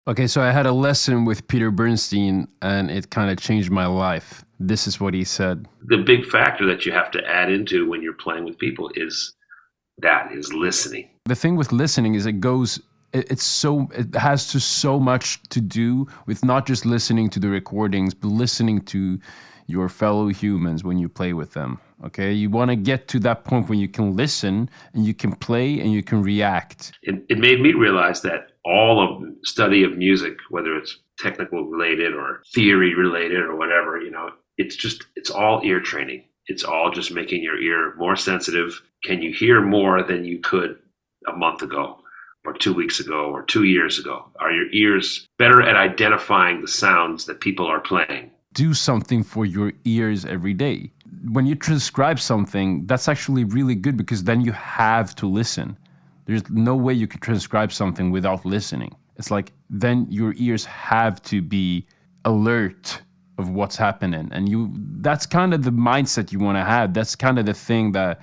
Okay, so I had a lesson with Peter Bernstein and it kind of changed my life. This is what he said. The big factor that you have to add into when you're playing with people is listening. The thing with listening is it has so much to do with not just listening to the recordings, but listening to your fellow humans when you play with them. Okay, you want to get to that point when you can listen and you can play and you can react. It made me realize that all of study of music, whether it's technical related or theory related or whatever, it's all ear training. It's all just making your ear more sensitive. Can you hear more than you could a month ago or 2 weeks ago or 2 years ago? Are your ears better at identifying the sounds that people are playing? Do something for your ears every day. When you transcribe something, that's actually really good because then you have to listen. There's no way you could transcribe something without listening. It's like then your ears have to be alert of what's happening, and that's kind of the mindset you want to have. That's kind of the thing that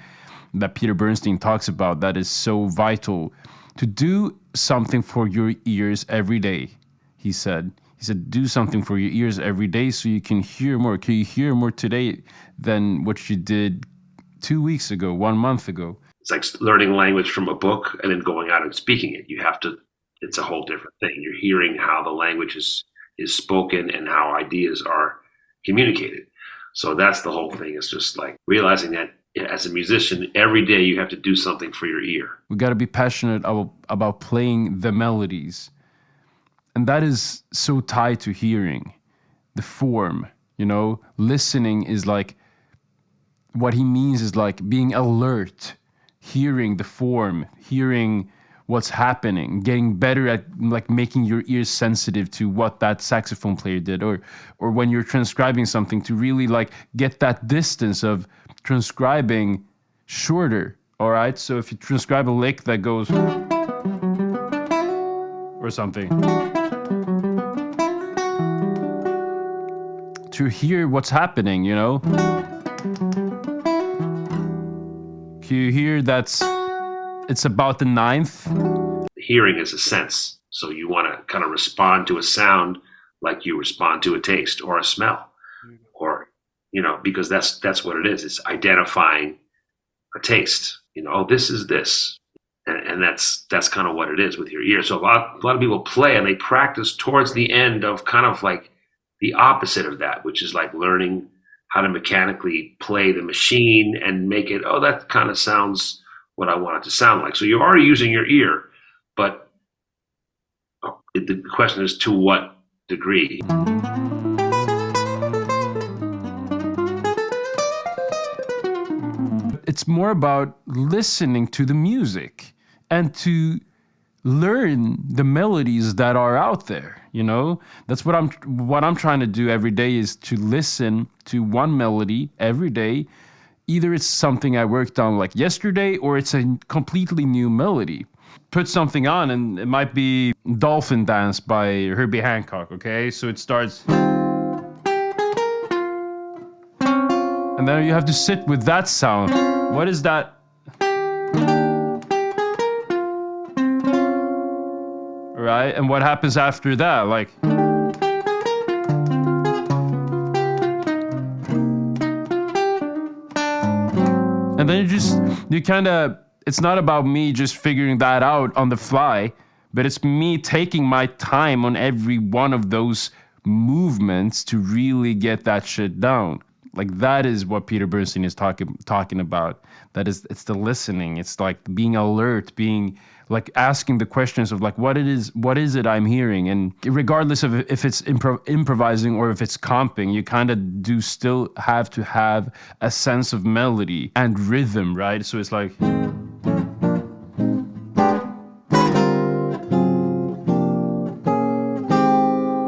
Peter Bernstein talks about that is so vital, to do something for your ears every day. He said, do something for your ears every day so you can hear more. Can you hear more today than what you did 2 weeks ago, 1 month ago? It's like learning language from a book and then going out and speaking it. It's a whole different thing. You're hearing how the language is spoken and how ideas are communicated. So that's the whole thing. It's just like realizing that as a musician, every day you have to do something for your ear. We got to be passionate about playing the melodies. And that is so tied to hearing, the form, listening is like, what he means is like being alert, hearing the form, hearing what's happening, getting better at like making your ears sensitive to what that saxophone player did, or when you're transcribing something to really like get that distance of transcribing shorter. All right, so if you transcribe a lick that goes or something, to hear what's happening, Can you hear it's about the ninth? Hearing is a sense. So you want to kind of respond to a sound like you respond to a taste or a smell. Or, because that's what it is. It's identifying a taste. Oh, this is this. And that's kind of what it is with your ear. So a lot of people play and they practice towards the end of kind of like the opposite of that, which is like learning how to mechanically play the machine and make it, oh, that kind of sounds what I want it to sound like. So you are using your ear, but the question is to what degree? It's more about listening to the music and to learn the melodies that are out there. That's what I'm trying to do every day, is to listen to one melody every day. Either it's something I worked on like yesterday or it's a completely new melody. Put something on and it might be Dolphin Dance by Herbie Hancock, okay? So it starts, and then you have to sit with that sound. What is that? Right? And what happens after that? Like, and then it's not about me just figuring that out on the fly, but it's me taking my time on every one of those movements to really get that shit down. Like, that is what Peter Bernstein is talking about. It's the listening. It's like being alert, being like asking the questions of like, what is it I'm hearing? And regardless of if it's improvising or if it's comping, you kind of do still have to have a sense of melody and rhythm, right? So it's like,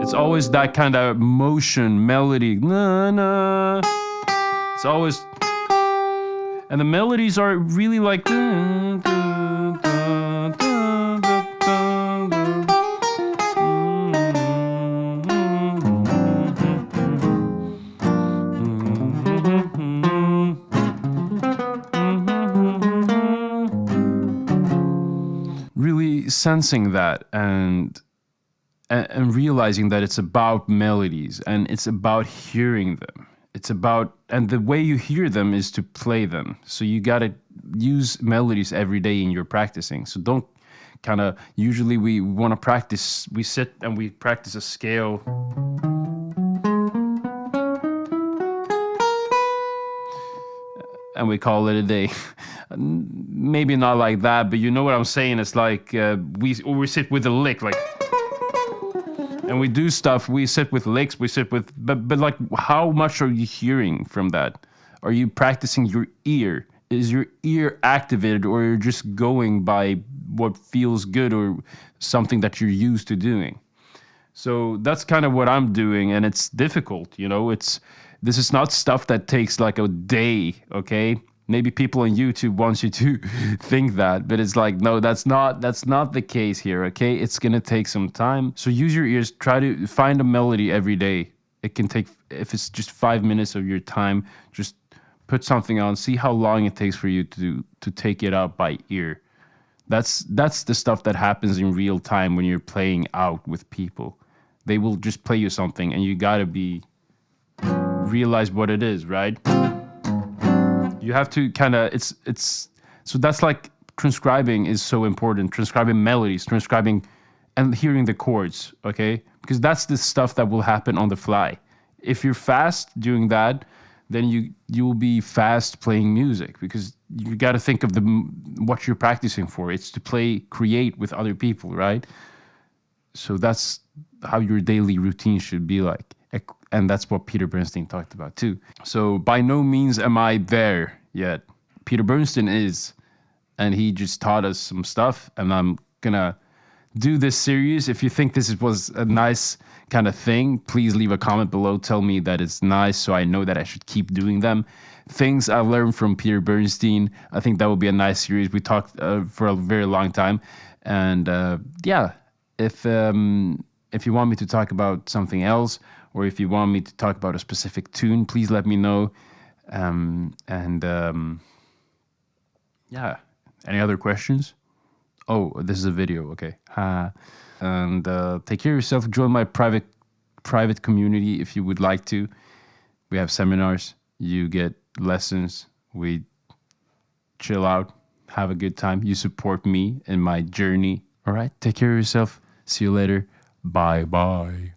it's always that kind of motion, melody, na na. It's always, and the melodies are really like, really sensing that and and realizing that it's about melodies and it's about hearing them. It's about, and the way you hear them is to play them. So you got to use melodies every day in your practicing. So don't kind of, usually we want to practice, we sit and we practice a scale. And we call it a day. Maybe not like that, but you know what I'm saying. It's like we sit with a lick, like, and we do stuff. We sit with licks. We sit with, but like, how much are you hearing from that? Are you practicing your ear? Is your ear activated, or you're just going by what feels good or something that you're used to doing? So that's kind of what I'm doing, and it's difficult, you know. This is not stuff that takes like a day, okay? Maybe people on YouTube want you to think that, but it's like, no, that's not the case here, okay? It's gonna take some time. So use your ears, try to find a melody every day. It can take, if it's just 5 minutes of your time, just put something on, see how long it takes for you to take it out by ear. That's the stuff that happens in real time when you're playing out with people. They will just play you something, and you gotta realize what it is, right? You have to kind of, it's so that's like transcribing is so important. Transcribing melodies, transcribing and hearing the chords, okay? Because that's the stuff that will happen on the fly. If you're fast doing that, then you will be fast playing music, because you got to think of what you're practicing for. It's to create with other people, right? So that's how your daily routine should be like. And that's what Peter Bernstein talked about too. So by no means am I there yet. Peter Bernstein is, and he just taught us some stuff, and I'm gonna do this series. If you think this was a nice kind of thing, please leave a comment below. Tell me that it's nice, so I know that I should keep doing them. Things I learned from Peter Bernstein. I think that would be a nice series. We talked for a very long time, and yeah, if you want me to talk about something else, or if you want me to talk about a specific tune, please let me know. Yeah, any other questions? Oh, this is a video. Okay. And take care of yourself. Join my private community if you would like to. We have seminars. You get lessons. We chill out. Have a good time. You support me in my journey. All right. Take care of yourself. See you later. Bye bye.